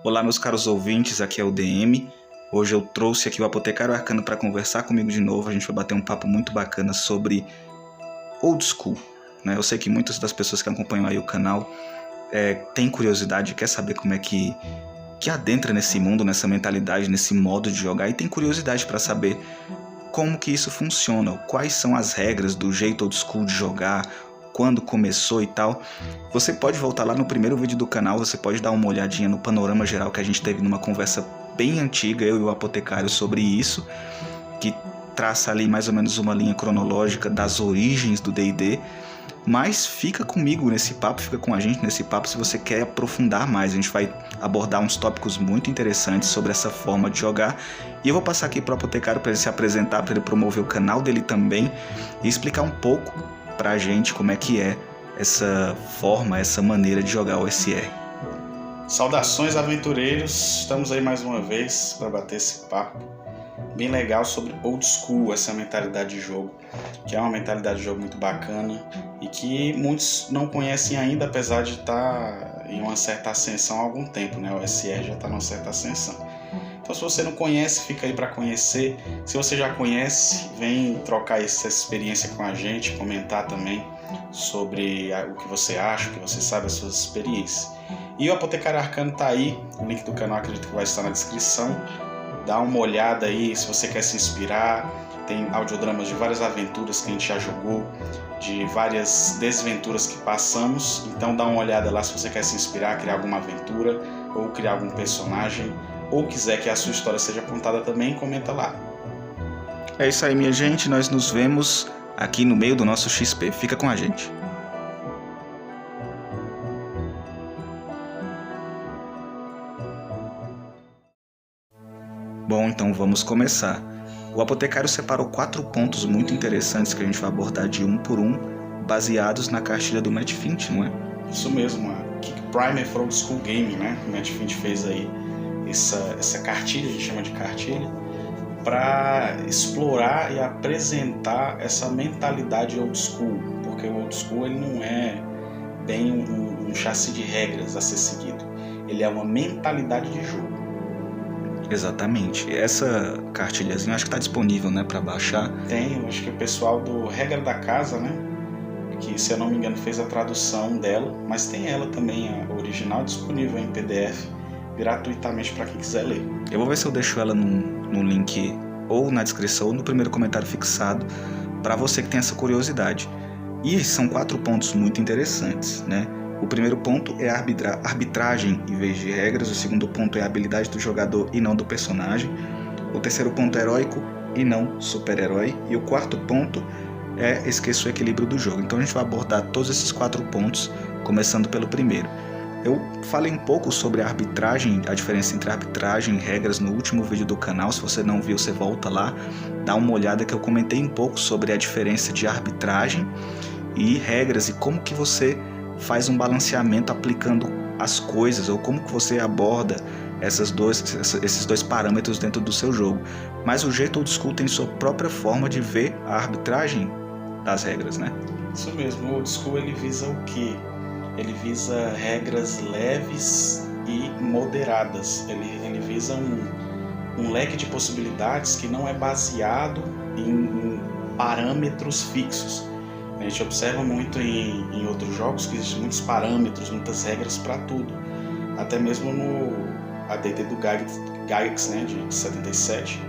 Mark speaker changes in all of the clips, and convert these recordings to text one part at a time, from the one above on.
Speaker 1: Olá, meus caros ouvintes, aqui é o DM. Hoje eu trouxe aqui o Apotecário Arcano para conversar comigo de novo. A gente vai bater um papo muito bacana sobre Old School, né? Eu sei que muitas das pessoas que acompanham aí o canal têm curiosidade, quer saber como é que adentra nesse mundo, nessa mentalidade, nesse modo de jogar, e tem curiosidade para saber como que isso funciona, quais são as regras do jeito Old School de jogar, quando começou e tal. Você pode voltar lá no primeiro vídeo do canal, você pode dar uma olhadinha no panorama geral que a gente teve numa conversa bem antiga, eu e o Apotecário, sobre isso, que traça ali mais ou menos uma linha cronológica das origens do D&D. Mas fica comigo nesse papo, fica com a gente nesse papo se você quer aprofundar mais. A gente vai abordar uns tópicos muito interessantes sobre essa forma de jogar. E eu vou passar aqui para o Apotecário para ele se apresentar, para ele promover o canal dele também e explicar um pouco pra gente como é que é essa forma, essa maneira de jogar o OSR.
Speaker 2: Saudações, aventureiros! Estamos aí mais uma vez para bater esse papo bem legal sobre Old School, essa mentalidade de jogo, que é uma mentalidade de jogo muito bacana e que muitos não conhecem ainda, apesar de estar em uma certa ascensão há algum tempo, né? O OSR já está numa certa ascensão. Então, se você não conhece, fica aí para conhecer. Se você já conhece, vem trocar essa experiência com a gente, comentar também sobre o que você acha, o que você sabe, as suas experiências. E o Apotecário Arcano está aí, o link do canal acredito que vai estar na descrição. Dá uma olhada aí se você quer se inspirar. Tem audiodramas de várias aventuras que a gente já jogou, de várias desventuras que passamos. Então dá uma olhada lá se você quer se inspirar, criar alguma aventura ou criar algum personagem, ou quiser que a sua história seja contada também, comenta lá.
Speaker 1: É isso aí, minha gente. Nós nos vemos aqui no meio do nosso XP. Fica com a gente. Bom, então vamos começar. O Apotecário separou 4 pontos muito interessantes que a gente vai abordar de um por um, baseados na cartilha do Matt Finch, não é?
Speaker 2: Isso mesmo, a Kick Primer for Old School Gaming, né? O Matt Finch fez aí essa cartilha, a gente chama de cartilha, para explorar e apresentar essa mentalidade Old School, porque o Old School ele não é bem um chassi de regras a ser seguido, ele é uma mentalidade de jogo.
Speaker 1: Exatamente. Essa cartilhazinha acho que está disponível, né, para baixar.
Speaker 2: Tem, eu acho que o pessoal do Regra da Casa, né, que se eu não me engano fez a tradução dela, mas tem ela também, a original, disponível em PDF, gratuitamente para quem quiser ler.
Speaker 1: Eu vou ver se eu deixo ela no link ou na descrição ou no primeiro comentário fixado para você que tem essa curiosidade. E são 4 pontos muito interessantes, né? O primeiro ponto é a arbitragem em vez de regras. O segundo ponto é a habilidade do jogador e não do personagem. O terceiro ponto é heróico e não super-herói. E o quarto ponto é esquecer o equilíbrio do jogo. Então a gente vai abordar todos esses 4 pontos, começando pelo primeiro. Eu falei um pouco sobre a arbitragem, a diferença entre arbitragem e regras no último vídeo do canal. Se você não viu, você volta lá, dá uma olhada que eu comentei um pouco sobre a diferença de arbitragem e regras e como que você faz um balanceamento aplicando as coisas, ou como que você aborda esses dois parâmetros dentro do seu jogo. Mas o jeito Old School tem sua própria forma de ver a arbitragem das regras, né?
Speaker 2: Isso mesmo, o Old School ele visa o quê? Ele visa regras leves e moderadas. Ele visa um leque de possibilidades que não é baseado em parâmetros fixos. A gente observa muito em outros jogos que existem muitos parâmetros, muitas regras para tudo. Até mesmo no AD&D do Gygax, né, de 77,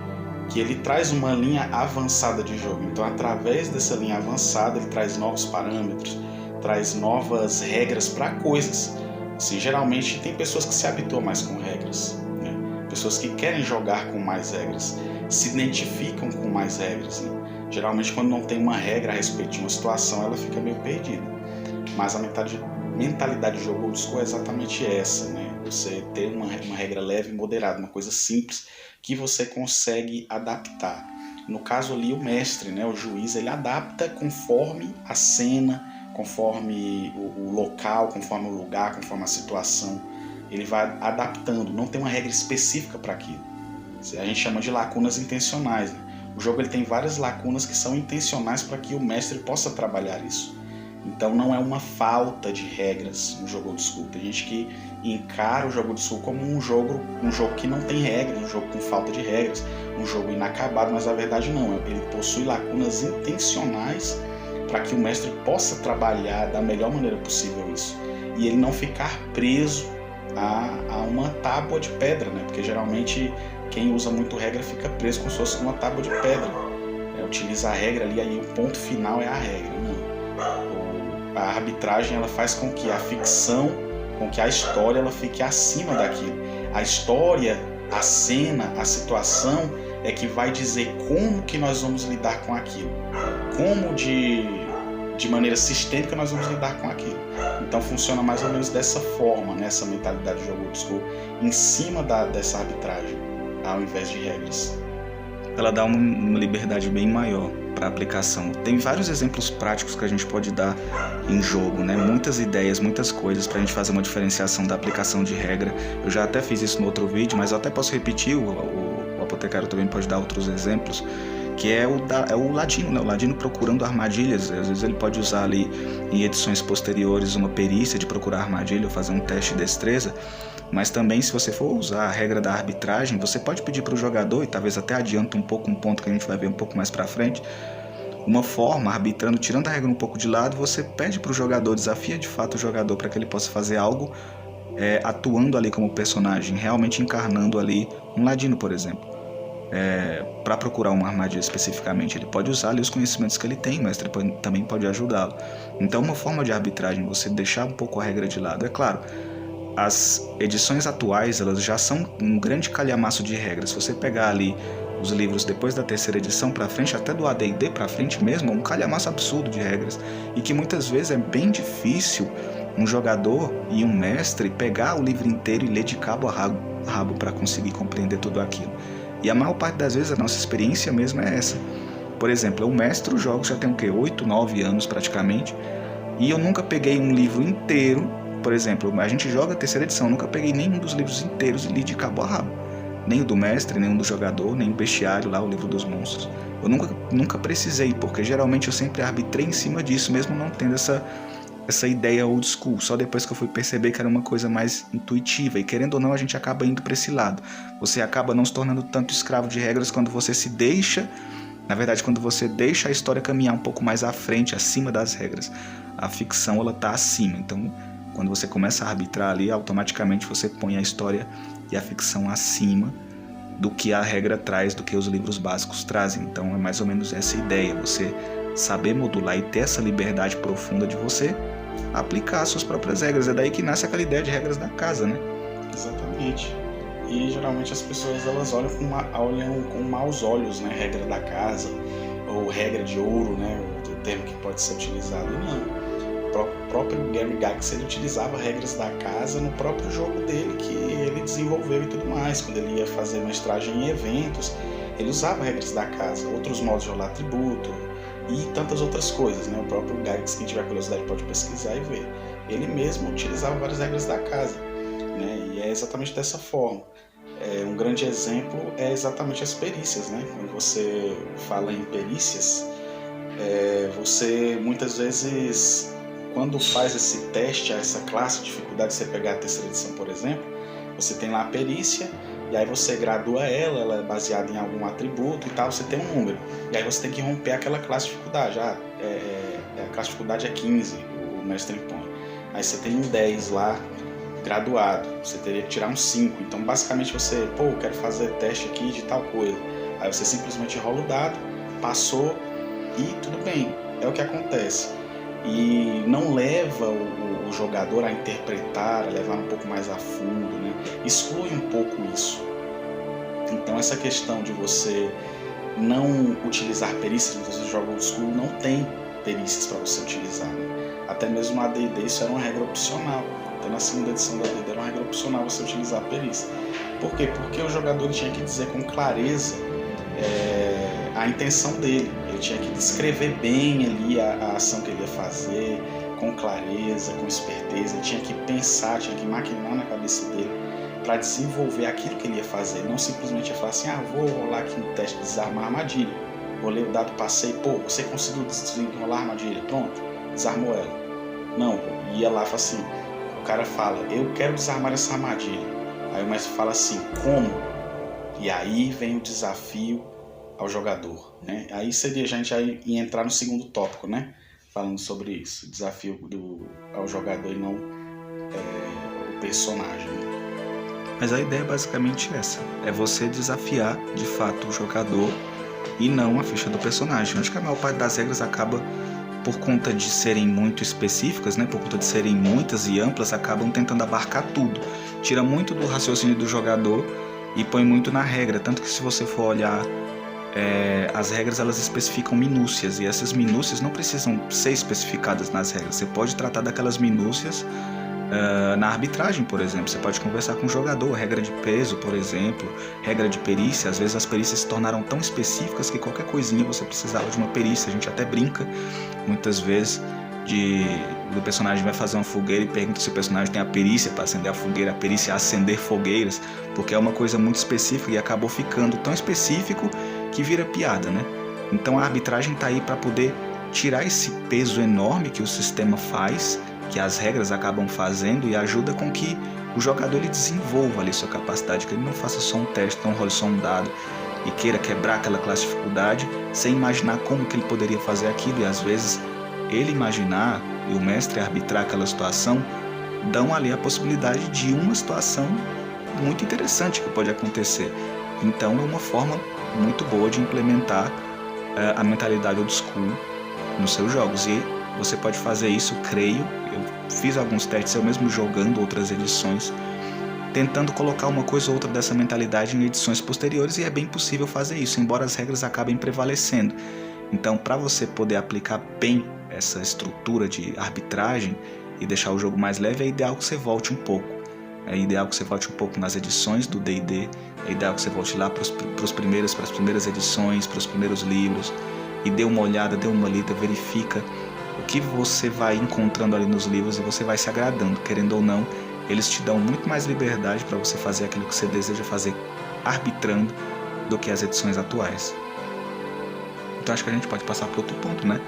Speaker 2: que ele traz uma linha avançada de jogo. Então, através dessa linha avançada, ele traz novos parâmetros, traz novas regras para coisas. Assim, geralmente tem pessoas que se habituam mais com regras, né? Pessoas que querem jogar com mais regras, se identificam com mais regras, né? Geralmente quando não tem uma regra a respeito de uma situação, ela fica meio perdida. Mas a mentalidade de jogo Old School é exatamente essa, né? Você ter uma regra leve e moderada, uma coisa simples que você consegue adaptar. No caso ali o mestre, né, o juiz, ele adapta conforme a cena, conforme o local, conforme o lugar, conforme a situação. Ele vai adaptando, não tem uma regra específica para aquilo. A gente chama de lacunas intencionais, né? O jogo ele tem várias lacunas que são intencionais para que o mestre possa trabalhar isso. Então não é uma falta de regras no jogo old school. Tem gente que encara o jogo old school como um jogo que não tem regras, um jogo com falta de regras, um jogo inacabado, mas na verdade não. Ele possui lacunas intencionais para que o mestre possa trabalhar da melhor maneira possível isso. E ele não ficar preso a uma tábua de pedra, né? Porque geralmente quem usa muito regra fica preso como se fosse uma tábua de pedra. Utiliza a regra ali, aí o ponto final é a regra. Não. A arbitragem ela faz com que a ficção, com que a história ela fique acima daquilo. A história, a cena, a situação é que vai dizer como que nós vamos lidar com aquilo. Como de maneira sistêmica nós vamos lidar com aquilo. Então funciona mais ou menos dessa forma, né, essa mentalidade de jogo old school, em cima dessa arbitragem, ao invés de regras.
Speaker 1: Ela dá uma liberdade bem maior para aplicação. Tem vários exemplos práticos que a gente pode dar em jogo, né? Muitas ideias, muitas coisas para a gente fazer uma diferenciação da aplicação de regra. Eu já até fiz isso no outro vídeo, mas eu até posso repetir, o apotecário também pode dar outros exemplos, que é o ladino, né? O ladino procurando armadilhas. Às vezes ele pode usar ali em edições posteriores uma perícia de procurar armadilha ou fazer um teste de destreza. Mas também, se você for usar a regra da arbitragem, você pode pedir para o jogador, e talvez até adianta um pouco um ponto que a gente vai ver um pouco mais para frente, uma forma, arbitrando, tirando a regra um pouco de lado, você pede para o jogador, desafia de fato o jogador para que ele possa fazer algo atuando ali como personagem, realmente encarnando ali um ladino, por exemplo. Para procurar uma armadilha especificamente, ele pode usar ali os conhecimentos que ele tem, mas ele também pode ajudá-lo. Então, uma forma de arbitragem, você deixar um pouco a regra de lado, é claro. As edições atuais, elas já são um grande calhamaço de regras. Se você pegar ali os livros depois da terceira edição para frente, até do AD&D para frente mesmo, é um calhamaço absurdo de regras. E que muitas vezes é bem difícil um jogador e um mestre pegar o livro inteiro e ler de cabo a rabo para conseguir compreender tudo aquilo. E a maior parte das vezes a nossa experiência mesmo é essa. Por exemplo, eu mestro jogos já tem o quê? 8, 9 anos praticamente. E eu nunca peguei um livro inteiro. Por exemplo, a gente joga a terceira edição, eu nunca peguei nenhum dos livros inteiros e li de cabo a rabo. Nem o do mestre, nem o do jogador, nem o bestiário lá, o livro dos monstros. Eu nunca precisei, porque geralmente eu sempre arbitrei em cima disso, mesmo não tendo essa ideia old school. Só depois que eu fui perceber que era uma coisa mais intuitiva. E querendo ou não, a gente acaba indo para esse lado. Você acaba não se tornando tanto escravo de regras quando você se deixa... Na verdade, quando você deixa a história caminhar um pouco mais à frente, acima das regras. A ficção, ela tá acima, então... Quando você começa a arbitrar ali, automaticamente você põe a história e a ficção acima do que a regra traz, do que os livros básicos trazem. Então é mais ou menos essa ideia, você saber modular e ter essa liberdade profunda de você aplicar as suas próprias regras. É daí que nasce aquela ideia de regras da casa, né?
Speaker 2: Exatamente. E geralmente as pessoas elas olham com maus olhos, né? Regra da casa, ou regra de ouro, né? O termo que pode ser utilizado. Não. O próprio Gary Gygax ele utilizava regras da casa no próprio jogo dele que ele desenvolveu e tudo mais. Quando ele ia fazer mestragem em eventos, ele usava regras da casa, outros modos de rolar atributo e tantas outras coisas, né? O próprio Gygax, quem tiver curiosidade pode pesquisar e ver. Ele mesmo utilizava várias regras da casa, né? E é exatamente dessa forma. Um grande exemplo é exatamente as perícias, né? Quando você fala em perícias, você muitas vezes... Quando faz esse teste, essa classe de dificuldade, você pegar a terceira edição, por exemplo, você tem lá a perícia, e aí você gradua ela é baseada em algum atributo e tal, você tem um número. E aí você tem que romper aquela classe de dificuldade. A classe de dificuldade é 15, o mestre impõe. Aí você tem um 10 lá, graduado, você teria que tirar um 5. Então, basicamente, você, eu quero fazer teste aqui de tal coisa. Aí você simplesmente rola o dado, passou e tudo bem, é o que acontece. E não leva o jogador a interpretar, a levar um pouco mais a fundo, né? Exclui um pouco isso. Então essa questão de você não utilizar perícias, você joga old school, não tem perícias para você utilizar, né? Até mesmo na AD&D isso era uma regra opcional. Até na segunda edição da AD&D era uma regra opcional você utilizar a perícia. Por quê? Porque o jogador tinha que dizer com clareza a intenção dele. Ele tinha que descrever bem ali a ação que ele ia fazer, com clareza, com esperteza. Ele tinha que pensar, tinha que maquinar na cabeça dele para desenvolver aquilo que ele ia fazer. Não simplesmente ia falar assim, vou rolar aqui um teste de desarmar a armadilha. Rolei o dado, passei, você conseguiu desenrolar a armadilha, pronto. desarmou ela. Não, ia lá e fala assim, o cara fala, eu quero desarmar essa armadilha. Aí o mestre fala assim, como? E aí vem o desafio ao jogador, né? Aí seria a gente já ia entrar no segundo tópico, né? Falando sobre isso, desafio ao jogador e não o personagem.
Speaker 1: Mas a ideia é basicamente essa, é você desafiar de fato o jogador e não a ficha do personagem. Acho que a maior parte das regras acaba, por conta de serem muito específicas, né, por conta de serem muitas e amplas, acabam tentando abarcar tudo. Tira muito do raciocínio do jogador e põe muito na regra, tanto que se você for olhar as regras, elas especificam minúcias, e essas minúcias não precisam ser especificadas nas regras. Você pode tratar daquelas minúcias na arbitragem, por exemplo. Você pode conversar com o jogador, regra de peso, por exemplo, regra de perícia. Às vezes as perícias se tornaram tão específicas que qualquer coisinha você precisava de uma perícia. A gente até brinca muitas vezes do personagem vai fazer uma fogueira e pergunta se o personagem tem a perícia para acender a fogueira, a perícia é acender fogueiras, porque é uma coisa muito específica e acabou ficando tão específico que vira piada, né? Então a arbitragem está aí para poder tirar esse peso enorme que o sistema faz, que as regras acabam fazendo, e ajuda com que o jogador ele desenvolva ali sua capacidade, que ele não faça só um teste, não role só um dado e queira quebrar aquela classe de dificuldade sem imaginar como que ele poderia fazer aquilo. E às vezes ele imaginar e o mestre arbitrar aquela situação dão ali a possibilidade de uma situação muito interessante que pode acontecer. Então é uma forma muito boa de implementar a mentalidade old school nos seus jogos, e você pode fazer isso, creio. Eu fiz alguns testes eu mesmo jogando outras edições, tentando colocar uma coisa ou outra dessa mentalidade em edições posteriores, e é bem possível fazer isso, embora as regras acabem prevalecendo. Então, para você poder aplicar bem essa estrutura de arbitragem e deixar o jogo mais leve, é ideal que você volte um pouco. É ideal que você volte um pouco nas edições do D&D, é ideal que você volte lá para as primeiras edições, para os primeiros livros, e dê uma olhada, dê uma lida, verifica o que você vai encontrando ali nos livros, e você vai se agradando. Querendo ou não, eles te dão muito mais liberdade para você fazer aquilo que você deseja fazer arbitrando do que as edições atuais. Então acho que a gente pode passar para outro ponto, né?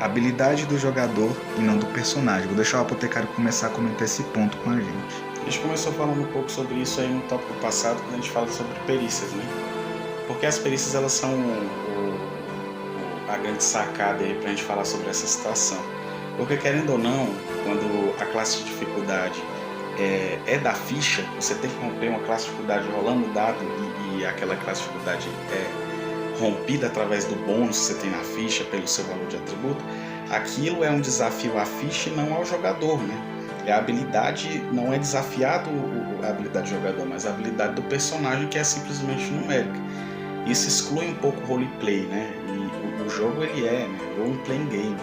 Speaker 1: Habilidade do jogador e não do personagem. Vou deixar o apotekário começar a comentar esse ponto com a gente.
Speaker 2: A gente começou falando um pouco sobre isso aí no tópico passado, quando a gente fala sobre perícias, né? Porque as perícias, elas são a grande sacada aí pra gente falar sobre essa situação. Porque, querendo ou não, quando a classe de dificuldade é da ficha, você tem que romper uma classe de dificuldade rolando o dado, e aquela classe de dificuldade é rompida através do bônus que você tem na ficha pelo seu valor de atributo. Aquilo é um desafio à ficha e não ao jogador, né? A habilidade não é desafiado a habilidade do jogador, mas a habilidade do personagem, que é simplesmente numérica. Isso exclui um pouco o roleplay, né? E o jogo ele é, né, role-playing game.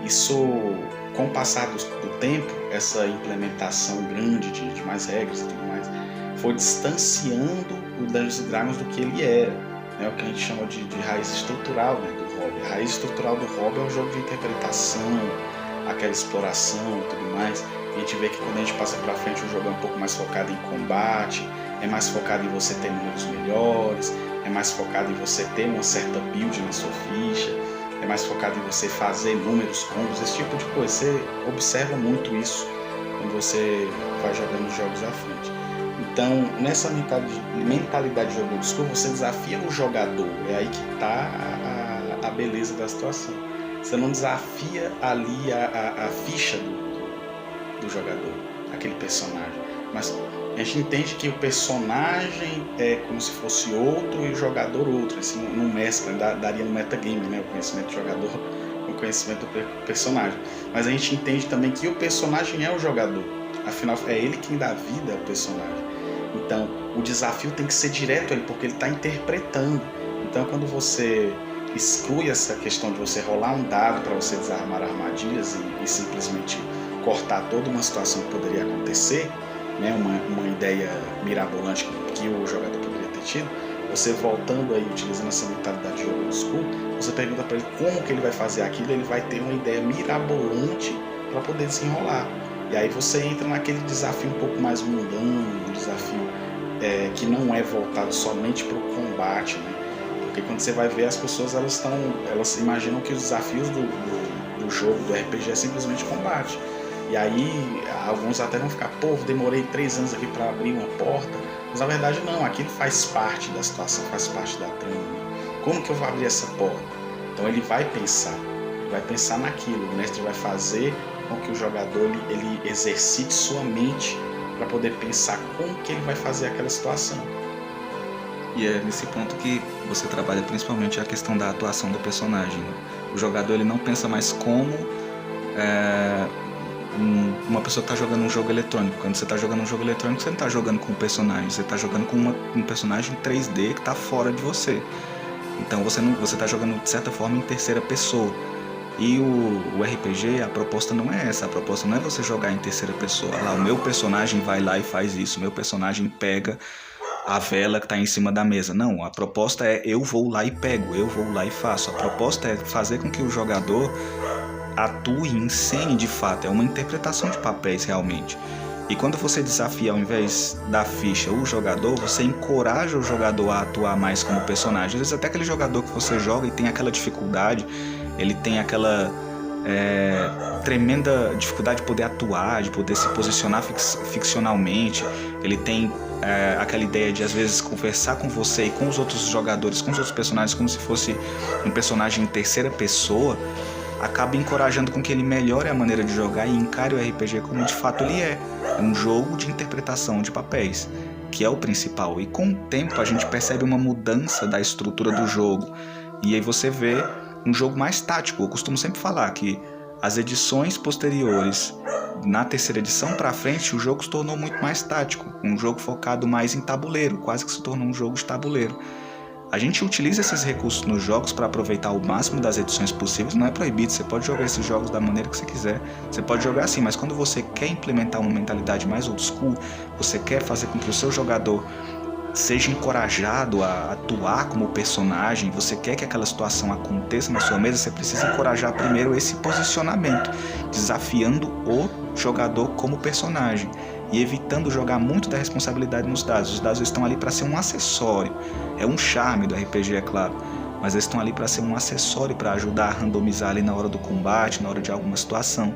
Speaker 2: Isso, com o passar do tempo, essa implementação grande de mais regras e tudo mais, foi distanciando o Dungeons & Dragons do que ele era, né? O que a gente chama de raiz estrutural, né, do hobby. A raiz estrutural do hobby é um jogo de interpretação, aquela exploração e tudo mais. A gente vê que quando a gente passa pra frente, o jogo é um pouco mais focado em combate, é mais focado em você ter números melhores, é mais focado em você ter uma certa build na sua ficha, é mais focado em você fazer números, combos, esse tipo de coisa. Você observa muito isso quando você vai jogando jogos à frente. Então, nessa mentalidade de jogo old school, você desafia o jogador, é aí que está a beleza da situação. Você não desafia ali a ficha do jogador, aquele personagem, mas a gente entende que o personagem é como se fosse outro e o jogador outro. Assim, não mescla, daria no metagame, né? O conhecimento do jogador com o conhecimento do personagem. Mas a gente entende também que o personagem é o jogador, afinal é ele quem dá vida ao personagem. Então o desafio tem que ser direto a ele, porque ele está interpretando. Então quando você exclui essa questão de você rolar um dado para você desarmar armadilhas e simplesmente cortar toda uma situação que poderia acontecer, né, uma ideia mirabolante que o jogador poderia ter tido, você voltando aí, utilizando essa mentalidade de jogo old school, você pergunta para ele como que ele vai fazer aquilo, ele vai ter uma ideia mirabolante para poder desenrolar. E aí você entra naquele desafio um pouco mais mundano, um desafio que não é voltado somente para o combate, né? Porque quando você vai ver, as pessoas elas imaginam que os desafios do do jogo, do RPG, é simplesmente combate. E aí alguns até vão ficar, pô, demorei 3 anos aqui para abrir uma porta. Mas na verdade não, aquilo faz parte da situação, faz parte da trama. Como que eu vou abrir essa porta? Então ele vai pensar naquilo. O mestre vai fazer com que o jogador ele exercite sua mente para poder pensar como que ele vai fazer aquela situação.
Speaker 1: E é nesse ponto que você trabalha principalmente a questão da atuação do personagem, né? O jogador ele não pensa mais como uma pessoa que está jogando um jogo eletrônico. Quando você está jogando um jogo eletrônico, você não está jogando com um personagem, você está jogando com um personagem 3D que está fora de você. Então você está jogando de certa forma em terceira pessoa. E o RPG, a proposta não é essa. A proposta não é você jogar em terceira pessoa. Lá, o meu personagem vai lá e faz isso. O meu personagem pega a vela que está em cima da mesa. Não, a proposta é eu vou lá e pego, eu vou lá e faço. A proposta é fazer com que o jogador atue, encene de fato. É uma interpretação de papéis realmente. E quando você desafia, ao invés da ficha, o jogador, você encoraja o jogador a atuar mais como personagem. Às vezes até aquele jogador que você joga e tem aquela dificuldade, ele tem aquela tremenda dificuldade de poder atuar, de poder se posicionar ficcionalmente. Ele tem aquela ideia de às vezes conversar com você e com os outros jogadores, com os outros personagens, como se fosse um personagem em terceira pessoa. Acaba encorajando com que ele melhore a maneira de jogar e encare o RPG como de fato ele é. É um jogo de interpretação de papéis, que é o principal. E com o tempo a gente percebe uma mudança da estrutura do jogo. E aí você vê um jogo mais tático. Eu costumo sempre falar que as edições posteriores, na terceira edição para frente, o jogo se tornou muito mais tático. Um jogo focado mais em tabuleiro, quase que se tornou um jogo de tabuleiro. A gente utiliza esses recursos nos jogos para aproveitar o máximo das edições possíveis. Não é proibido, você pode jogar esses jogos da maneira que você quiser. Você pode jogar assim, mas quando você quer implementar uma mentalidade mais old school, você quer fazer com que o seu jogador seja encorajado a atuar como personagem, você quer que aquela situação aconteça na sua mesa, você precisa encorajar primeiro esse posicionamento, desafiando o jogador como personagem e evitando jogar muito da responsabilidade nos dados. Os dados estão ali para ser um acessório, é um charme do RPG, é claro, mas eles estão ali para ser um acessório, para ajudar a randomizar ali na hora do combate, na hora de alguma situação.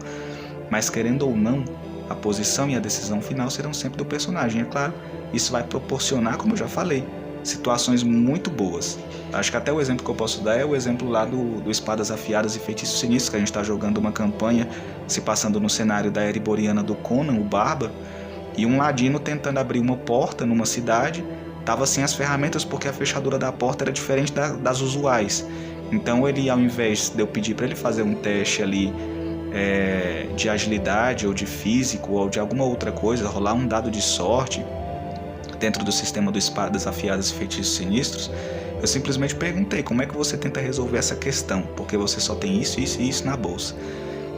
Speaker 1: Mas querendo ou não, a posição e a decisão final serão sempre do personagem, é claro. Isso vai proporcionar, como eu já falei, situações muito boas. Acho que até o exemplo que eu posso dar é o exemplo lá do Espadas Afiadas e Feitiços Sinistros, que a gente está jogando uma campanha se passando no cenário da Ereboriana do Conan, o Bárbaro, e um ladino tentando abrir uma porta numa cidade, estava sem as ferramentas porque a fechadura da porta era diferente das usuais. Então ele, ao invés de eu pedir para ele fazer um teste ali de agilidade ou de físico ou de alguma outra coisa, rolar um dado de sorte dentro do sistema do Espadas Afiadas e Feitiços Sinistros, eu simplesmente perguntei como é que você tenta resolver essa questão, porque você só tem isso, isso e isso na bolsa.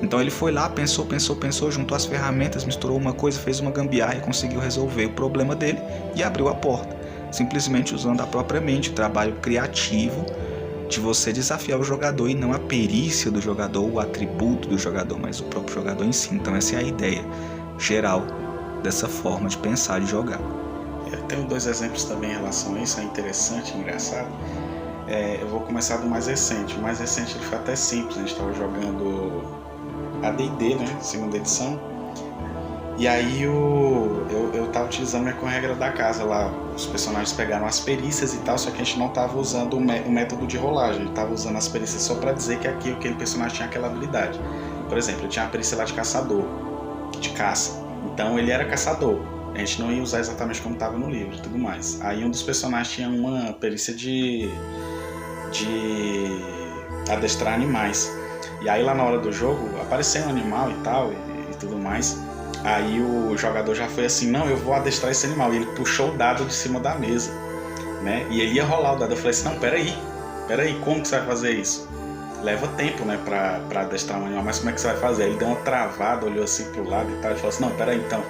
Speaker 1: Então ele foi lá, pensou, juntou as ferramentas, misturou uma coisa, fez uma gambiarra e conseguiu resolver o problema dele e abriu a porta, simplesmente usando a própria mente, o trabalho criativo de você desafiar o jogador e não a perícia do jogador, o atributo do jogador, mas o próprio jogador em si. Então essa é a ideia geral dessa forma de pensar e jogar.
Speaker 2: Eu tenho 2 exemplos também em relação a isso, é interessante, engraçado. Eu vou começar do mais recente. O mais recente ele foi até simples, a gente estava jogando AD&D, né, segunda edição. E aí eu tava utilizando minha regra da casa lá. Os personagens pegaram as perícias e tal, só que a gente não tava usando o método de rolagem. A gente tava usando as perícias só para dizer que aquele personagem tinha aquela habilidade. Por exemplo, ele tinha a perícia lá de caçador, de caça. Então ele era caçador. A gente não ia usar exatamente como estava no livro e tudo mais. Aí um dos personagens tinha uma perícia de adestrar animais. E aí lá na hora do jogo apareceu um animal e tal e tudo mais. Aí o jogador já foi assim, não, eu vou adestrar esse animal. E ele puxou o dado de cima da mesa, né? E ele ia rolar o dado. Eu falei assim, não, peraí, como que você vai fazer isso? Leva tempo, né, pra adestrar um animal, mas como é que você vai fazer? Aí ele deu uma travada, olhou assim pro lado e tal, e falou assim, não, peraí, então,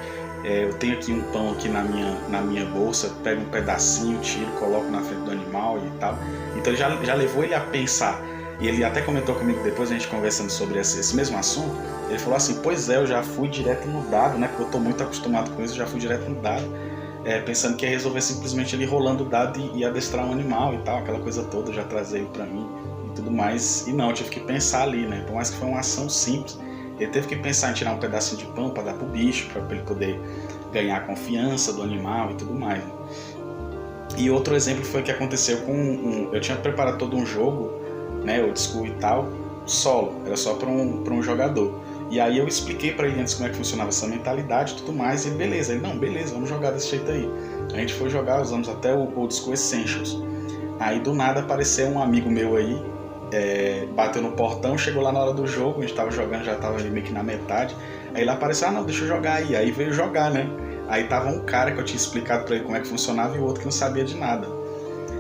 Speaker 2: eu tenho aqui um pão aqui na minha bolsa, pego um pedacinho, tiro, coloco na frente do animal e tal. Então ele já levou ele a pensar. E ele até comentou comigo depois, a gente conversando sobre esse mesmo assunto, ele falou assim, pois é, eu já fui direto no dado, né, porque eu tô muito acostumado com isso, eu já fui direto no dado, pensando que ia resolver simplesmente ele rolando o dado e adestrar um animal e tal, aquela coisa toda, já trazer ele pra mim e tudo mais. E não, eu tive que pensar ali, né? Por mais que foi uma ação simples, ele teve que pensar em tirar um pedacinho de pão para dar pro bicho, para ele poder ganhar a confiança do animal e tudo mais. E outro exemplo foi o que aconteceu com eu tinha preparado todo um jogo, né, old school e tal, solo, era só para um jogador. E aí eu expliquei para ele antes como é que funcionava essa mentalidade e tudo mais, e ele, beleza, ele, não, beleza, vamos jogar desse jeito aí. A gente foi jogar, usamos até o Old School Essentials. Aí do nada apareceu um amigo meu aí, bateu no portão, chegou lá na hora do jogo, a gente tava jogando, já tava ali meio que na metade. Aí ele apareceu, não, deixa eu jogar aí. Aí veio jogar, né? Aí tava um cara que eu tinha explicado pra ele como é que funcionava e o outro que não sabia de nada.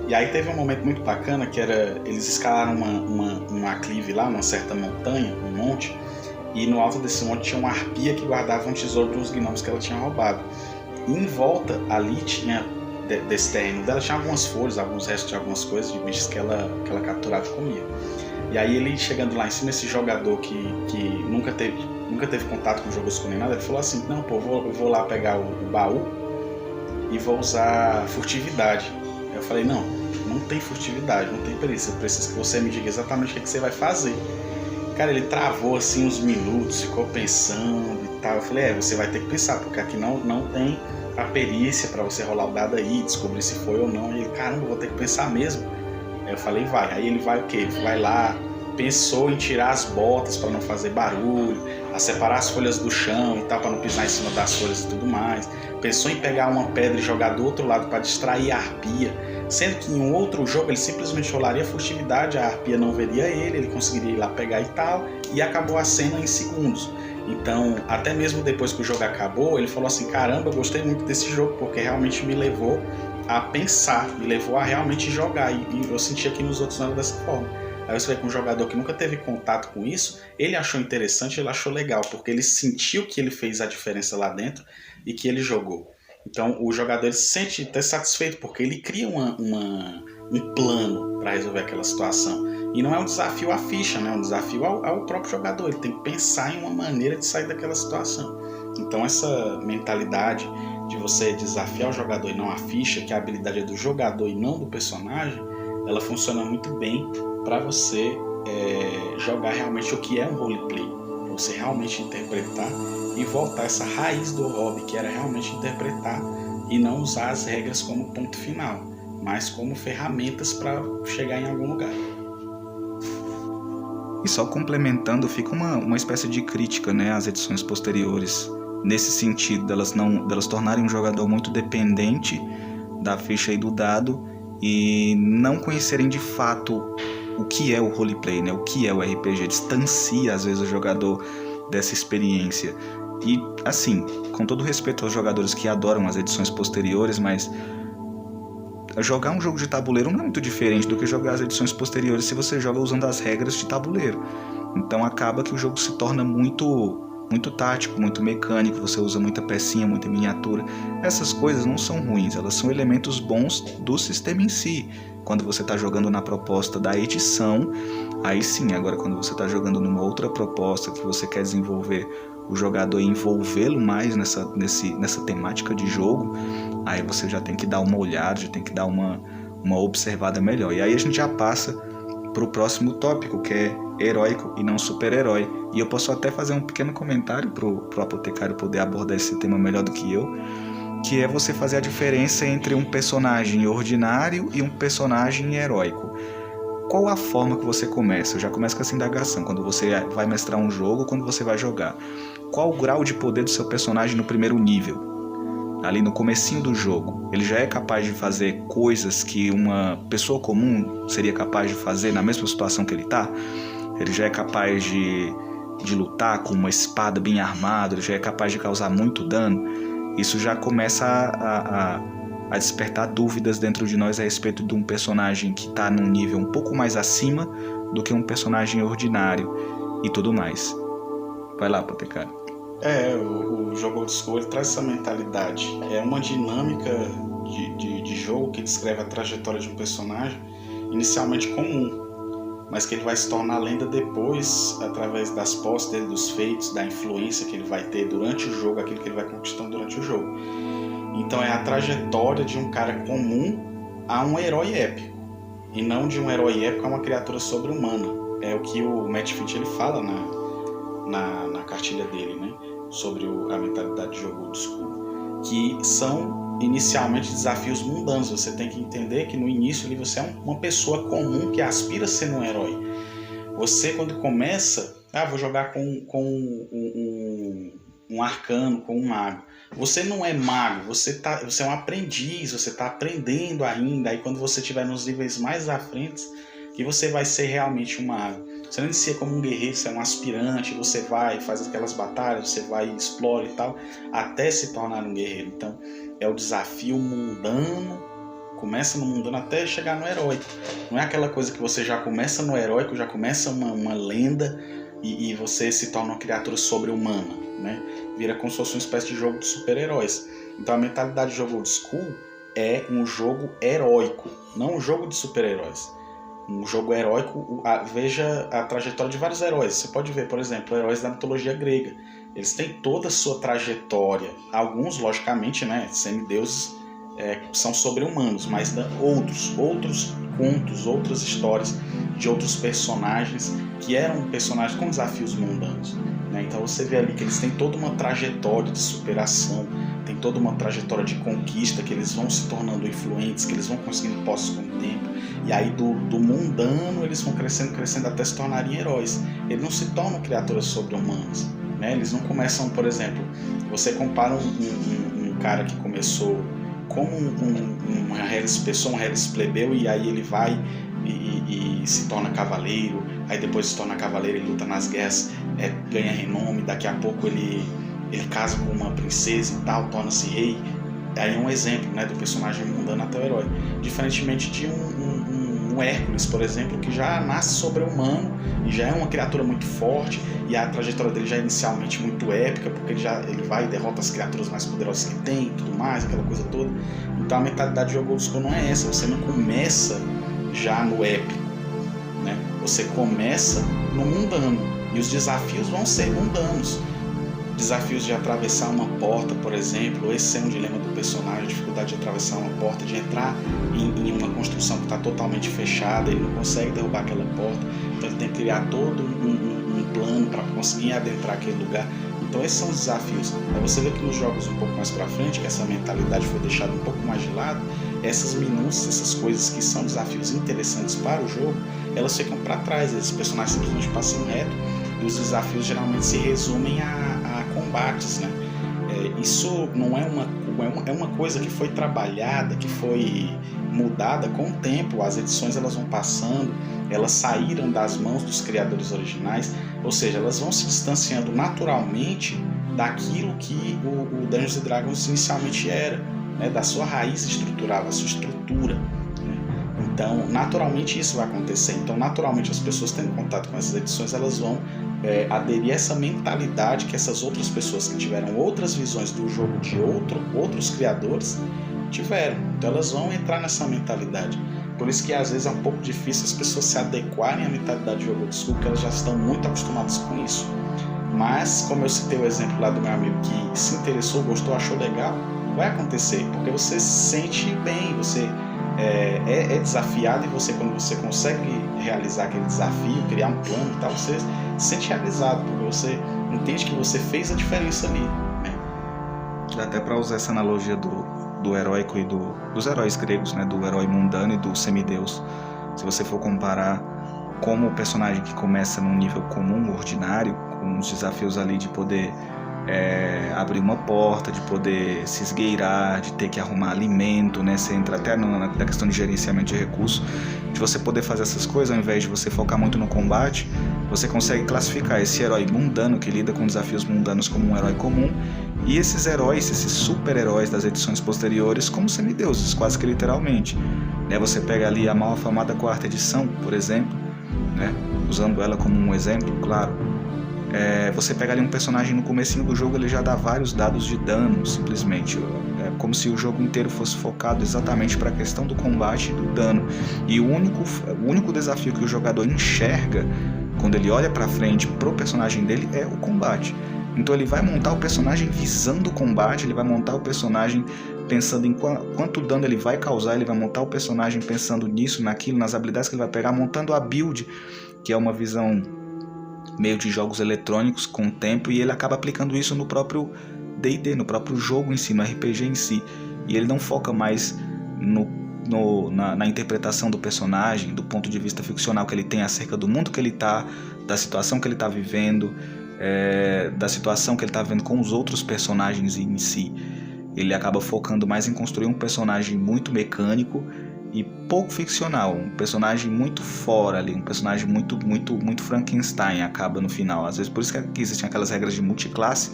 Speaker 2: E aí teve um momento muito bacana que era, eles escalaram uma aclive lá, uma certa montanha, um monte, e no alto desse monte tinha uma arpia que guardava um tesouro de uns gnomos que ela tinha roubado. E em volta ali tinha, desse terreno dela, tinha algumas folhas, alguns restos de algumas coisas, de bichos que ela capturava e comia. E aí ele chegando lá em cima, esse jogador que nunca teve contato com jogos com nem nada, ele falou assim, não, pô, eu vou lá pegar o baú e vou usar furtividade. Eu falei, não tem furtividade, não tem perícia, eu preciso que você me diga exatamente o que você vai fazer. Cara, ele travou assim uns minutos, ficou pensando e tal. Eu falei, você vai ter que pensar, porque aqui não tem a perícia pra você rolar o dado aí, descobrir se foi ou não. E ele, caramba, eu vou ter que pensar mesmo. Aí eu falei, vai. Aí ele vai o quê? Ele vai lá, pensou em tirar as botas pra não fazer barulho, a separar as folhas do chão e tal, pra não pisar em cima das folhas e tudo mais. Pensou em pegar uma pedra e jogar do outro lado pra distrair a arpia. Sendo que em um outro jogo ele simplesmente rolaria furtividade, a arpia não veria ele conseguiria ir lá pegar e tal, e acabou a cena em segundos. Então, até mesmo depois que o jogo acabou, ele falou assim, caramba, eu gostei muito desse jogo, porque realmente me levou a pensar, me levou a realmente jogar, e eu sentia que nos outros não era dessa forma. Aí você vê que um jogador que nunca teve contato com isso, ele achou interessante, ele achou legal, porque ele sentiu que ele fez a diferença lá dentro e que ele jogou. Então o jogador ele se sente até satisfeito porque ele cria um plano para resolver aquela situação. E não é um desafio à ficha, né? É um desafio ao próprio jogador. Ele tem que pensar em uma maneira de sair daquela situação. Então essa mentalidade de você desafiar o jogador e não a ficha, que a habilidade é do jogador e não do personagem, ela funciona muito bem para você jogar realmente o que é um roleplay. Para você realmente interpretar e voltar a essa raiz do hobby, que era realmente interpretar e não usar as regras como ponto final, mas como ferramentas para chegar em algum lugar.
Speaker 1: E só complementando, fica uma espécie de crítica, né, às edições posteriores, nesse sentido, delas tornarem um jogador muito dependente da ficha e do dado e não conhecerem de fato o que é o roleplay, né, o que é o RPG, distancia às vezes o jogador dessa experiência. E, assim, com todo respeito aos jogadores que adoram as edições posteriores, mas jogar um jogo de tabuleiro não é muito diferente do que jogar as edições posteriores se você joga usando as regras de tabuleiro. Então acaba que o jogo se torna muito tático, muito mecânico, você usa muita pecinha, muita miniatura. Essas coisas não são ruins, elas são elementos bons do sistema em si. Quando você está jogando na proposta da edição, aí sim. Agora quando você está jogando numa outra proposta que você quer desenvolver o jogador e envolvê-lo mais nessa temática de jogo, aí você já tem que dar uma olhada, já tem que dar uma observada melhor. E aí a gente já passa para o próximo tópico, que é heróico e não super-herói. E eu posso até fazer um pequeno comentário para o Apotecário poder abordar esse tema melhor do que eu, que é você fazer a diferença entre um personagem ordinário e um personagem heróico. Qual a forma que você começa? Eu já começo com essa indagação, quando você vai mestrar um jogo, quando você vai jogar. Qual o grau de poder do seu personagem no primeiro nível? Ali no comecinho do jogo, ele já é capaz de fazer coisas que uma pessoa comum seria capaz de fazer na mesma situação que ele está? Ele já é capaz de lutar com uma espada bem armada, ele já é capaz de causar muito dano? Isso já começa a despertar dúvidas dentro de nós a respeito de um personagem que está num nível um pouco mais acima do que um personagem ordinário e tudo mais. Vai lá, Apotecário.
Speaker 2: O jogo Old School ele traz essa mentalidade. É uma dinâmica de jogo que descreve a trajetória de um personagem inicialmente comum, mas que ele vai se tornar lenda depois, através das posses dele, dos feitos, da influência que ele vai ter durante o jogo, aquilo que ele vai conquistando durante o jogo. Então é a trajetória de um cara comum a um herói épico. e não de um herói épico a uma criatura sobre-humana. É o que o Matt Fitch ele fala na cartilha dele, né? Sobre a mentalidade de jogo old school, que são inicialmente desafios mundanos. Você tem que entender que no início ali você é uma pessoa comum que aspira a ser um herói. Você, quando começa, vou jogar com um arcano, com um mago. Você não é mago, você é um aprendiz, você está aprendendo ainda. Aí quando você estiver nos níveis mais à frente, que você vai ser realmente um mago. Você não inicia como um guerreiro, você é um aspirante, você vai, faz aquelas batalhas, você vai, explora e tal, até se tornar um guerreiro. Então, é o desafio mundano, começa no mundano até chegar no heróico. Não é aquela coisa que você já começa no heróico, já começa uma lenda e você se torna uma criatura sobre-humana, né? Vira como se fosse uma espécie de jogo de super-heróis. Então, a mentalidade de jogo old school é um jogo heróico, não um jogo de super-heróis. Um jogo heróico, veja a trajetória de vários heróis. Você pode ver, por exemplo, heróis da mitologia grega. Eles têm toda a sua trajetória. Alguns, logicamente, né, semideuses são sobre-humanos, mas outros contos, outras histórias de outros personagens que eram personagens com desafios mundanos, né? Então você vê ali que eles têm toda uma trajetória de superação, tem toda uma trajetória de conquista, que eles vão se tornando influentes, que eles vão conseguindo posses com o tempo, e aí do mundano eles vão crescendo até se tornarem heróis. Eles não se tornam criaturas sobre-humanas, né? Eles não começam, por exemplo, você compara um cara que começou como um Harris plebeu, e aí ele vai e se torna cavaleiro, aí depois se torna cavaleiro, ele luta nas guerras, ganha renome, daqui a pouco ele casa com uma princesa e tal, torna-se rei. Aí é um exemplo, né, do personagem mundano até o herói. Diferentemente de um Hércules, por exemplo, que já nasce sobre-humano e já é uma criatura muito forte, e a trajetória dele já é inicialmente muito épica, porque ele vai e derrota as criaturas mais poderosas que tem e tudo mais, aquela coisa toda. Então a mentalidade de jogo old school não é essa, você não começa já no épico, né? Você começa no mundano, e os desafios vão ser mundanos. Desafios de atravessar uma porta, por exemplo, esse é um dilema do personagem, a dificuldade de atravessar uma porta, de entrar em uma construção que está totalmente fechada, ele não consegue derrubar aquela porta, então ele tem que criar todo um plano para conseguir adentrar aquele lugar. Então esses são os desafios. Aí você vê que nos jogos um pouco mais para frente, que essa mentalidade foi deixada um pouco mais de lado, essas minúcias, essas coisas que são desafios interessantes para o jogo, elas ficam para trás, esses personagens simplesmente passam reto, e os desafios geralmente se resumem a combates, né? Isso não é uma coisa que foi trabalhada, que foi mudada com o tempo. As edições elas vão passando, elas saíram das mãos dos criadores originais, ou seja, elas vão se distanciando naturalmente daquilo que o Dungeons & Dragons inicialmente era, né? Da sua raiz estrutural, da sua estrutura, né? Então, naturalmente isso vai acontecer. Então, naturalmente as pessoas tendo contato com essas edições, elas vão aderir a essa mentalidade que essas outras pessoas que tiveram outras visões do jogo de outros criadores tiveram. Então elas vão entrar nessa mentalidade. Por isso que às vezes é um pouco difícil as pessoas se adequarem à mentalidade de jogo old school, porque elas já estão muito acostumadas com isso. Mas, como eu citei o exemplo lá do meu amigo que se interessou, gostou, achou legal, vai acontecer, porque você se sente bem, você é desafiado, e você, quando você consegue realizar aquele desafio, criar um plano e tal, você se sente realizado, porque você entende que você fez a diferença ali, né?
Speaker 1: Dá até para usar essa analogia do heróico e dos heróis gregos, né? Do herói mundano e do semideus. Se você for comparar como o personagem que começa num nível comum, ordinário, com os desafios ali de poder abrir uma porta, de poder se esgueirar, de ter que arrumar alimento, né? Você entra até na questão de gerenciamento de recursos, de você poder fazer essas coisas, ao invés de você focar muito no combate, você consegue classificar esse herói mundano que lida com desafios mundanos como um herói comum, e esses heróis, esses super-heróis das edições posteriores como semideuses, quase que literalmente, né? Você pega ali a mal afamada 4ª edição, por exemplo, né? Usando ela como um exemplo, claro. Você pega ali um personagem no comecinho do jogo, ele já dá vários dados de dano, simplesmente. É como se o jogo inteiro fosse focado exatamente para a questão do combate e do dano. E o único desafio que o jogador enxerga quando ele olha para frente pro personagem dele é o combate. Então ele vai montar o personagem visando o combate, ele vai montar o personagem pensando em quanto dano ele vai causar, ele vai montar o personagem pensando nisso, naquilo, nas habilidades que ele vai pegar, montando a build, que é uma visão meio de jogos eletrônicos com o tempo, e ele acaba aplicando isso no próprio D&D, no próprio jogo em si, no RPG em si. E ele não foca mais na interpretação do personagem, do ponto de vista ficcional que ele tem acerca do mundo que ele está, da situação que ele está vivendo, da situação que ele está vivendo com os outros personagens em si. Ele acaba focando mais em construir um personagem muito mecânico e pouco ficcional, um personagem muito fora ali, um personagem muito Frankenstein acaba no final. Às vezes por isso que existem aquelas regras de multiclasse,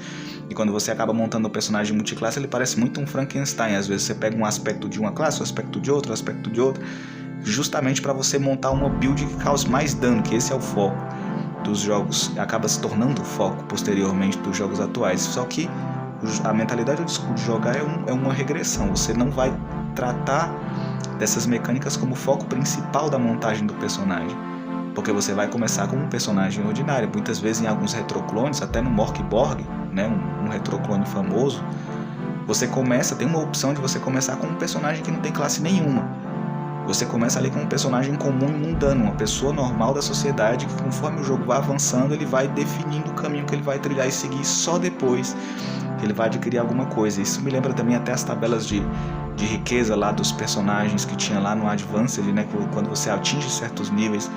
Speaker 1: e quando você acaba montando um personagem multiclasse, ele parece muito um Frankenstein. Às vezes você pega um aspecto de uma classe, um aspecto de outra, justamente para você montar uma build que cause mais dano, que esse é o foco dos jogos, acaba se tornando o foco posteriormente dos jogos atuais. Só que a mentalidade de jogar é uma regressão. Você não vai tratar dessas mecânicas como foco principal da montagem do personagem, porque você vai começar com um personagem ordinário. Muitas vezes em alguns retroclones, até no Morkborg, né, um retroclone famoso, tem uma opção de você começar com um personagem que não tem classe nenhuma. Você começa ali com um personagem comum e mundano, uma pessoa normal da sociedade, que conforme o jogo vai avançando, ele vai definindo o caminho que ele vai trilhar e seguir só depois que ele vai adquirir alguma coisa. Isso me lembra também até as tabelas de riqueza lá dos personagens que tinha lá no Advanced, né? Quando você atinge certos níveis,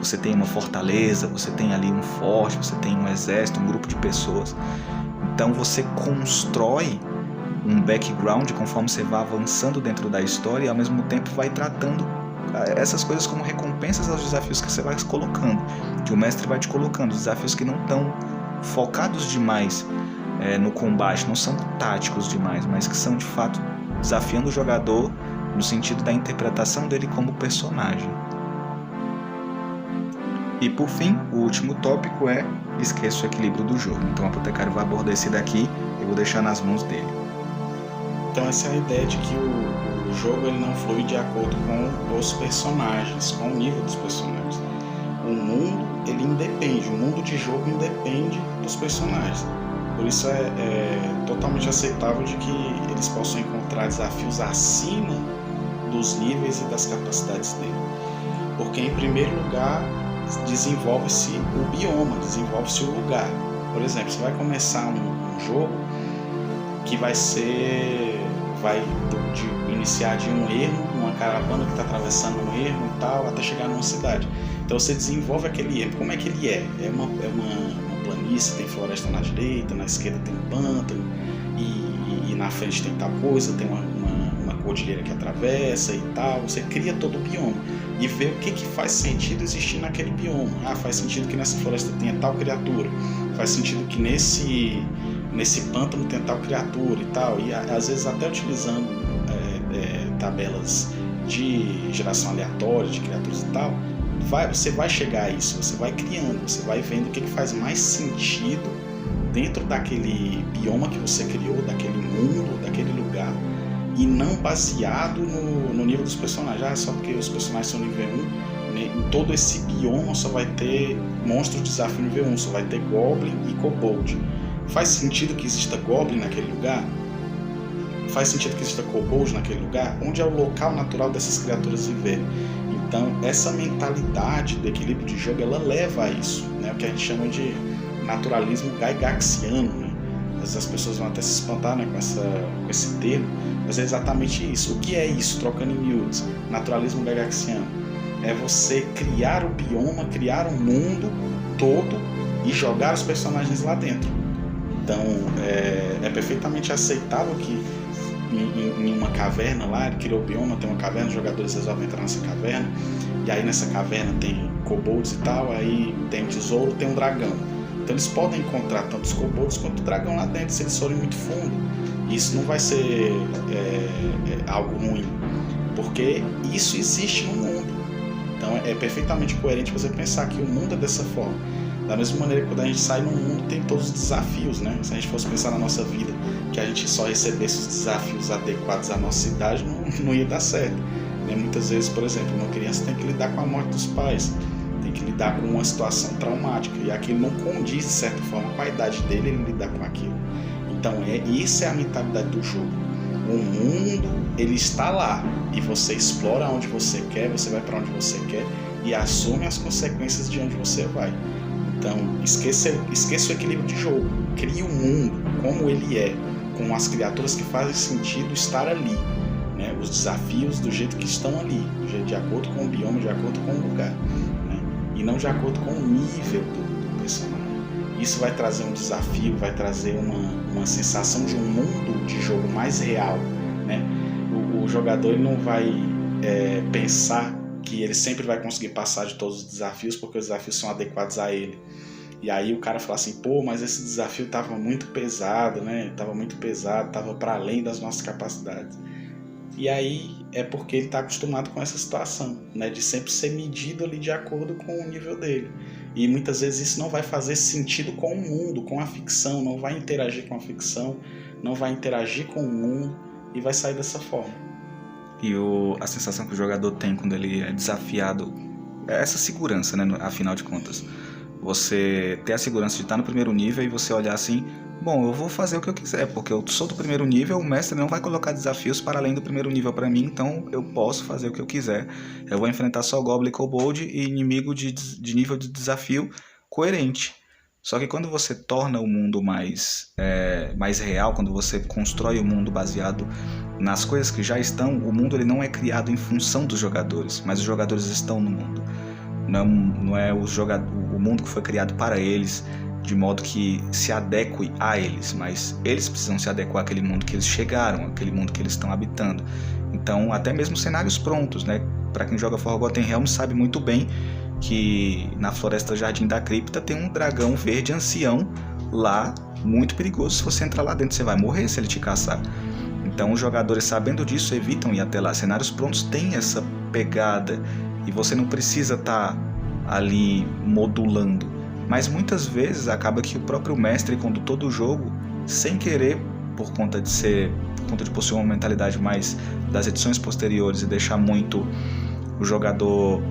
Speaker 1: você tem uma fortaleza, você tem ali um forte, você tem um exército, um grupo de pessoas. Então você constrói um background conforme você vai avançando dentro da história, e ao mesmo tempo vai tratando essas coisas como recompensas aos desafios que você vai colocando, que o mestre vai te colocando, desafios que não estão focados demais no combate, não são táticos demais, mas que são de fato desafiando o jogador no sentido da interpretação dele como personagem. E por fim, o último tópico é esqueça o equilíbrio do jogo. Então o Apotecário vai abordar esse daqui, eu vou deixar nas mãos dele.
Speaker 2: Então essa é a ideia de que o jogo ele não flui de acordo com os personagens, com o nível dos personagens. O mundo ele independe, o mundo de jogo independe dos personagens. Por isso é totalmente aceitável de que eles possam encontrar desafios acima dos níveis e das capacidades dele. Porque em primeiro lugar desenvolve-se o bioma, desenvolve-se o lugar. Por exemplo, você vai começar um jogo que vai iniciar de um ermo, uma caravana que está atravessando um ermo e tal, até chegar numa cidade. Então você desenvolve aquele ermo. Como é que ele é? É uma planície, tem floresta na direita, na esquerda tem um pântano, e na frente tem tal coisa, tem uma cordilheira que atravessa e tal. Você cria todo o bioma e vê o que faz sentido existir naquele bioma. Faz sentido que nessa floresta tenha tal criatura, faz sentido que nesse pântano tem tal criatura e tal, e às vezes até utilizando tabelas de geração aleatória de criaturas e tal, você vai chegar a isso, você vai criando, você vai vendo o que faz mais sentido dentro daquele bioma que você criou, daquele mundo, daquele lugar, e não baseado no nível dos personagens. Só porque os personagens são nível 1, né, em todo esse bioma só vai ter monstro de desafio nível 1, só vai ter Goblin e Kobold. Faz sentido que exista Goblin naquele lugar? Faz sentido que exista Kobold naquele lugar? Onde é o local natural dessas criaturas viverem? Então, essa mentalidade do equilíbrio de jogo, ela leva a isso, né? O que a gente chama de naturalismo gygaxiano, né? Às vezes as pessoas vão até se espantar, né, com esse termo, mas é exatamente isso. O que é isso, trocando em miúdos? Naturalismo gygaxiano é você criar o bioma, criar o mundo todo e jogar os personagens lá dentro. Então, é perfeitamente aceitável que em uma caverna lá, ele criou o bioma, tem uma caverna, os jogadores resolvem entrar nessa caverna, e aí nessa caverna tem kobolds e tal, aí tem um tesouro, tem um dragão. Então eles podem encontrar tanto os kobolds quanto o dragão lá dentro, se eles forem muito fundo. E isso não vai ser algo ruim, porque isso existe no mundo. Então é perfeitamente coerente você pensar que o mundo é dessa forma. Da mesma maneira que quando a gente sai no mundo tem todos os desafios, né? Se a gente fosse pensar na nossa vida, que a gente só recebesse os desafios adequados à nossa idade, não ia dar certo, né? Muitas vezes, por exemplo, uma criança tem que lidar com a morte dos pais, tem que lidar com uma situação traumática, e aquilo não condiz, de certa forma, com a idade dele, ele lidar com aquilo. Então, isso é a mentalidade do jogo. O mundo, ele está lá, e você explora onde você quer, você vai para onde você quer e assume as consequências de onde você vai. Então, esqueça o equilíbrio de jogo, crie o mundo como ele é, com as criaturas que fazem sentido estar ali, né? Os desafios do jeito que estão ali, de acordo com o bioma, de acordo com o lugar, né? E não de acordo com o nível do personagem. Isso vai trazer um desafio, vai trazer uma sensação de um mundo de jogo mais real, né? O jogador ele não vai pensar que ele sempre vai conseguir passar de todos os desafios porque os desafios são adequados a ele. E aí o cara fala assim, pô, mas esse desafio estava muito pesado, né? Estava muito pesado, estava para além das nossas capacidades. E aí é porque ele está acostumado com essa situação, né? De sempre ser medido ali de acordo com o nível dele. E muitas vezes isso não vai fazer sentido com o mundo, com a ficção, não vai interagir com a ficção, não vai interagir com o mundo e vai sair dessa forma.
Speaker 1: E a sensação que o jogador tem quando ele é desafiado é essa segurança, né? Afinal de contas. Você ter a segurança de estar no primeiro nível e você olhar assim, bom, eu vou fazer o que eu quiser, porque eu sou do primeiro nível, o mestre não vai colocar desafios para além do primeiro nível para mim, então eu posso fazer o que eu quiser. Eu vou enfrentar só Goblin, Kobold e inimigo de nível de desafio coerente. Só que quando você torna o mundo mais real, quando você constrói o mundo baseado nas coisas que já estão, o mundo ele não é criado em função dos jogadores, mas os jogadores estão no mundo. Não é o mundo que foi criado para eles, de modo que se adeque a eles, mas eles precisam se adequar àquele mundo que eles chegaram, àquele mundo que eles estão habitando. Então, até mesmo cenários prontos, né? Para quem joga Forgotten Realms sabe muito bem que na Floresta Jardim da Cripta tem um dragão verde ancião lá, muito perigoso. Se você entrar lá dentro, você vai morrer se ele te caçar. Então, os jogadores, sabendo disso, evitam ir até lá. Cenários prontos têm essa pegada e você não precisa estar ali modulando. Mas muitas vezes acaba que o próprio mestre e condutor do jogo, sem querer, por conta de possuir uma mentalidade mais das edições posteriores e deixar muito o jogador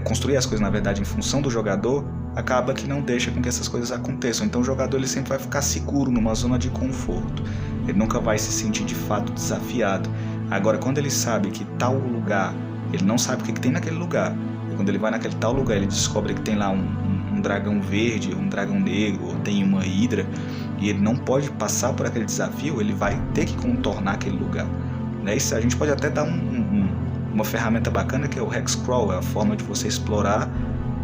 Speaker 1: construir as coisas, na verdade, em função do jogador, acaba que não deixa com que essas coisas aconteçam. Então o jogador ele sempre vai ficar seguro numa zona de conforto. Ele nunca vai se sentir de fato desafiado. Agora, quando ele sabe que tal lugar, ele não sabe o que tem naquele lugar, e quando ele vai naquele tal lugar, ele descobre que tem lá um dragão verde, um dragão negro, ou tem uma hidra, e ele não pode passar por aquele desafio, ele vai ter que contornar aquele lugar. Né? Isso a gente pode até dar uma ferramenta bacana que é o Hexcrawl, é a forma de você explorar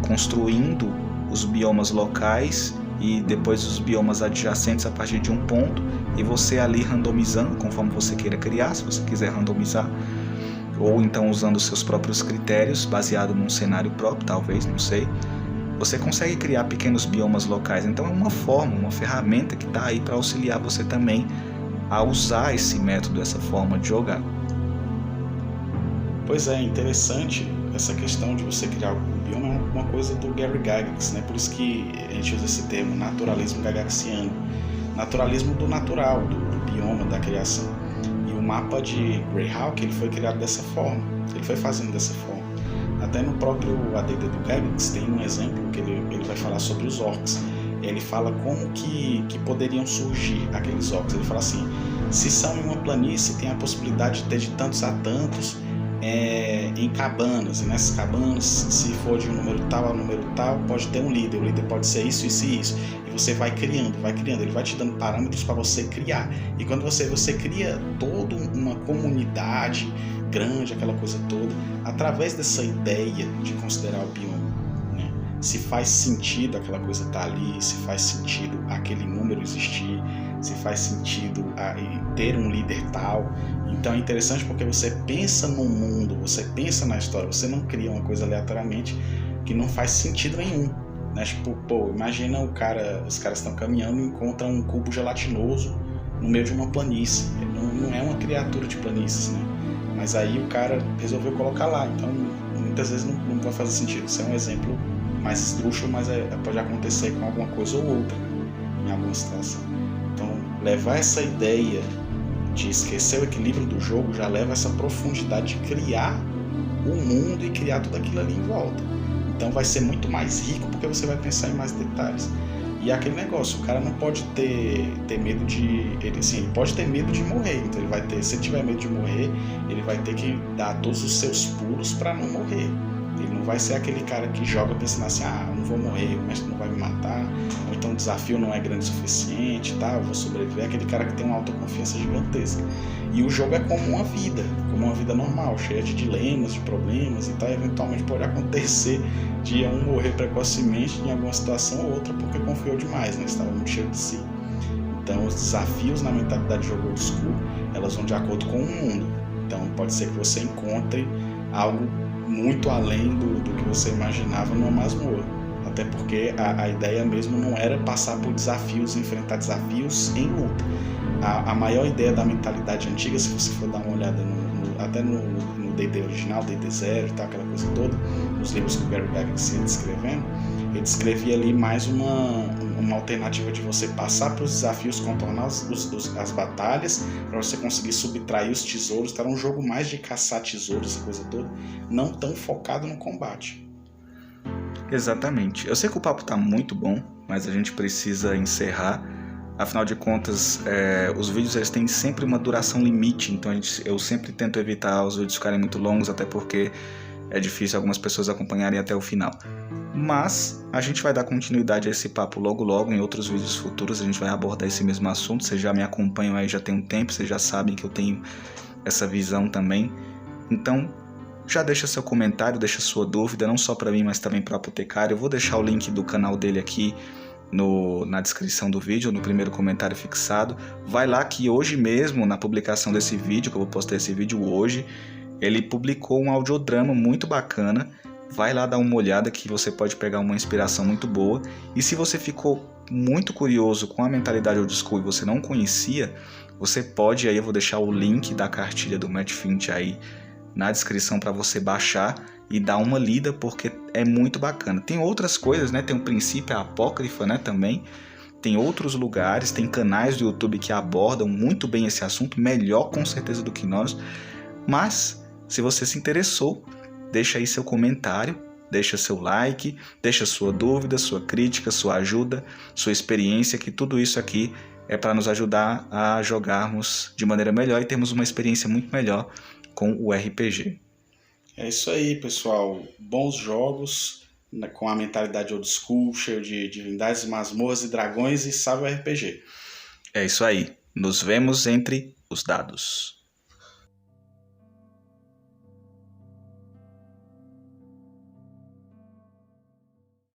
Speaker 1: construindo os biomas locais e depois os biomas adjacentes a partir de um ponto, e você ali randomizando conforme você queira criar, se você quiser randomizar, ou então usando os seus próprios critérios baseado num cenário próprio, talvez, não sei, você consegue criar pequenos biomas locais. Então é uma forma, uma ferramenta que está aí para auxiliar você também a usar esse método, essa forma de jogar.
Speaker 2: Pois é, interessante essa questão de você criar o bioma, é uma coisa do Gary Gygax, né? Por isso que a gente usa esse termo, naturalismo gygaxiano, naturalismo do natural, do bioma, da criação. E o mapa de Greyhawk, ele foi criado dessa forma, ele foi fazendo dessa forma. Até no próprio AD&D do Gygax tem um exemplo que ele vai falar sobre os orcs. Ele fala como que poderiam surgir aqueles orcs. Ele fala assim, se são em uma planície, tem a possibilidade de ter de tantos a tantos em cabanas, e nessas cabanas, se for de um número tal a número tal, pode ter um líder, o líder pode ser isso, isso e isso, e você vai criando, ele vai te dando parâmetros para você criar, e quando você cria toda uma comunidade grande, aquela coisa toda, através dessa ideia de considerar o bioma, né? Se faz sentido aquela coisa estar ali, se faz sentido aquele número existir, se faz sentido ter um líder tal. Então é interessante porque você pensa no mundo, você pensa na história, você não cria uma coisa aleatoriamente que não faz sentido nenhum, né? Tipo, imagina os caras estão caminhando e encontram um cubo gelatinoso no meio de uma planície. Não é uma criatura de planícies, né? Mas aí o cara resolveu colocar lá, então muitas vezes não vai fazer sentido. Isso é um exemplo mais esdrúxulo, mas pode acontecer com alguma coisa ou outra, em alguma situação. Então, levar essa ideia de esquecer o equilíbrio do jogo já leva essa profundidade de criar o mundo e criar tudo aquilo ali em volta. Então vai ser muito mais rico porque você vai pensar em mais detalhes. E aquele negócio, o cara não pode ter medo de... Ele pode ter medo de morrer. Então ele vai ter, se ele tiver medo de morrer, ele vai ter que dar todos os seus pulos para não morrer. Ele não vai ser aquele cara que joga pensando assim, eu não vou morrer, o mestre não vai me matar, ou então o desafio não é grande o suficiente, tá? Eu vou sobreviver. É aquele cara que tem uma autoconfiança gigantesca. E o jogo é como uma vida normal, cheia de dilemas, de problemas e tal. Eventualmente pode acontecer de um morrer precocemente em alguma situação ou outra porque confiou demais, né? Estava muito cheio de si. Então os desafios na mentalidade de jogo old school, elas vão de acordo com o mundo. Então pode ser que você encontre algo muito além do que você imaginava numa masmorra. Até porque a ideia mesmo não era passar por desafios, enfrentar desafios em luta. A maior ideia da mentalidade antiga, se você for dar uma olhada até no D&D original, D&D 0 e tal, aquela coisa toda, nos livros que o Gary Gygax ia descrevendo, ele descrevia ali mais uma alternativa de você passar para os desafios, contornar as batalhas, para você conseguir subtrair os tesouros. Então era um jogo mais de caçar tesouros, essa coisa toda, não tão focado no combate.
Speaker 1: Exatamente. Eu sei que o papo tá muito bom, mas a gente precisa encerrar. Afinal de contas, os vídeos eles têm sempre uma duração limite, então eu sempre tento evitar os vídeos ficarem muito longos, até porque é difícil algumas pessoas acompanharem até o final. Mas a gente vai dar continuidade a esse papo logo em outros vídeos futuros. A gente vai abordar esse mesmo assunto. Vocês já me acompanham aí já tem um tempo, vocês já sabem que eu tenho essa visão também. Então já deixa seu comentário, deixa sua dúvida, não só para mim, mas também para o Apotecário. Eu vou deixar o link do canal dele aqui na descrição do vídeo, no primeiro comentário fixado. Vai lá que hoje mesmo, na publicação desse vídeo, que eu vou postar esse vídeo hoje, ele publicou um audiodrama muito bacana. Vai lá dar uma olhada que você pode pegar uma inspiração muito boa. E se você ficou muito curioso com a mentalidade old school e você não conhecia, você pode, aí eu vou deixar o link da cartilha do Matt Finch aí na descrição para você baixar e dar uma lida, porque é muito bacana. Tem outras coisas, né? Tem o Princípio Apócrifa, né? Também tem outros lugares, tem canais do YouTube que abordam muito bem esse assunto, melhor com certeza do que nós. Mas se você se interessou, deixa aí seu comentário, deixa seu like, deixa sua dúvida, sua crítica, sua ajuda, sua experiência, que tudo isso aqui é para nos ajudar a jogarmos de maneira melhor e termos uma experiência muito melhor com o RPG.
Speaker 2: É isso aí, pessoal. Bons jogos, com a mentalidade old school, cheio de divindades, masmorras e dragões, e salve o RPG.
Speaker 1: É isso aí. Nos vemos entre os dados.